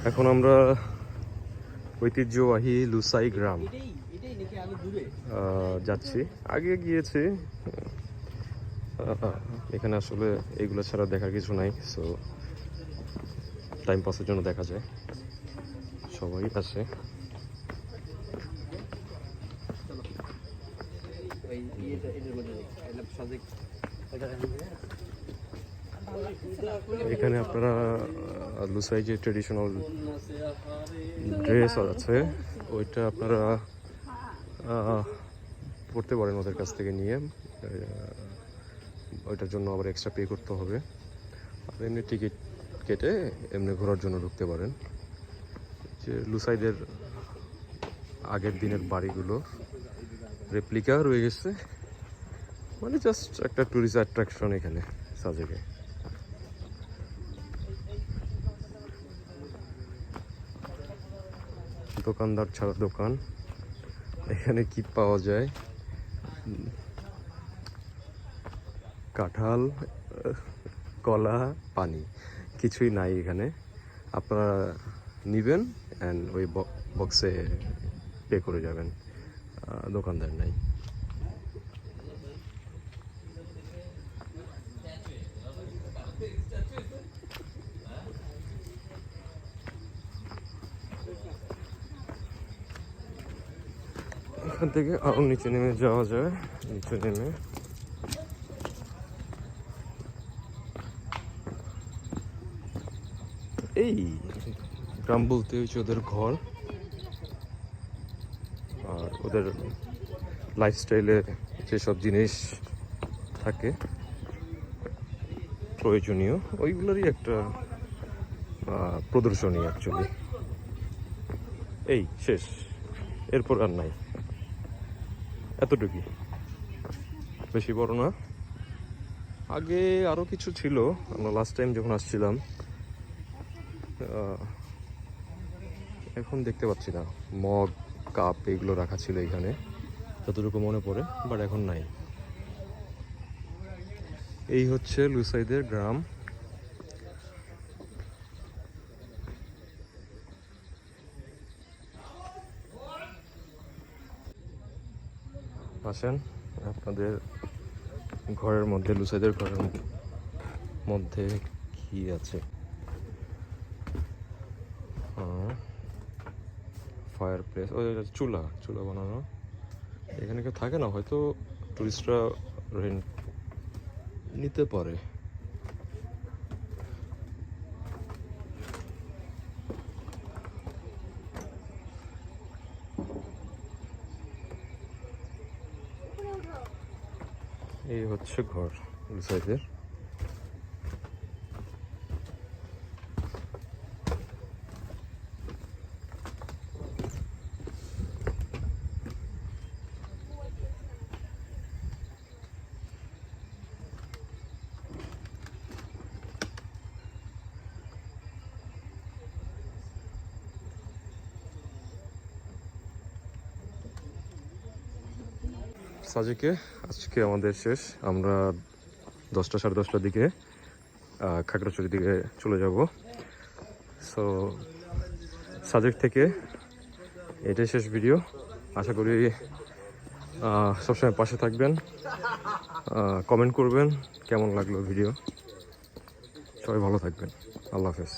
এখন আমরা ঐতিহ্যবাহী লুসাই গ্রাম যাচ্ছি। আগে গিয়েছি, এখানে আসলে এগুলো ছাড়া দেখার কিছু নাই, সো টাইম পাসের জন্য দেখা যায়, সবাই আসে। এখানে আপনারা লুসাই যে ট্রেডিশনাল ড্রেস আছে ওইটা আপনারা পড়তে পারেন ওদের কাছ থেকে নিয়ে। ওইটার জন্য আবার এক্সট্রা পে করতে হবে। আর এমনি টিকিট কেটে এমনি ঘোরার জন্য ঢুকতে পারেন। যে লুসাইদের আগের দিনের বাড়িগুলো রেপ্লিকা রয়ে গেছে, মানে জাস্ট একটা ট্যুরিস্ট অ্যাট্রাকশন এখানে সাজেকে। দোকানদার ছাড়া দোকান, এখানে কি পাওয়া যায়? কাঁঠাল, কলা, পানি, কিছুই নাই এখানে। আপনারা নিবেন অ্যান্ড ওই বক্সে পে করে যাবেন, দোকানদার নাই। এখান থেকে আরো নিচে নেমে যাওয়া যায়। নিচে নেমে এই গ্রাম বলতে হচ্ছে ওদের ঘর, আর ওদের লাইফস্টাইলে যেসব জিনিস থাকে প্রয়োজনীয় ওইগুলোরই একটা প্রদর্শনী অ্যাকচুয়ালি। এই শেষ, এরপর আর নাই, এতটুকুই, বেশি বড় না। আগে আরো কিছু ছিল, আমরা লাস্ট টাইম যখন আসছিলাম, এখন দেখতে পাচ্ছি না। মগ, কাপ এগুলো রাখা ছিল এখানে যতটুকু মনে পড়ে, বাট এখন নাই। এই হচ্ছে লুসাইদের গ্রাম। আসেন, আপনাদের ঘরের মধ্যে, লুসাইদের ঘরের মধ্যে কি আছে? ফায়ার প্লেস, ওই চুলা বানানো। এখানে কেউ থাকে না, হয়তো টুরিস্টরা রেন্ট নিতে পারে। এই হচ্ছে ঘর লুসাইদের। সাজেকে আজকে আমাদের শেষ। আমরা 10টা সাড়ে 10টার দিকে খাগড়াছড়ির দিকে চলে যাব। সো সাজেক থেকে এটাই শেষ ভিডিও। আশা করি সবসময় পাশে থাকবেন, কমেন্ট করবেন কেমন লাগলো ভিডিও। সবাই ভালো থাকবেন, আল্লাহ হাফেজ।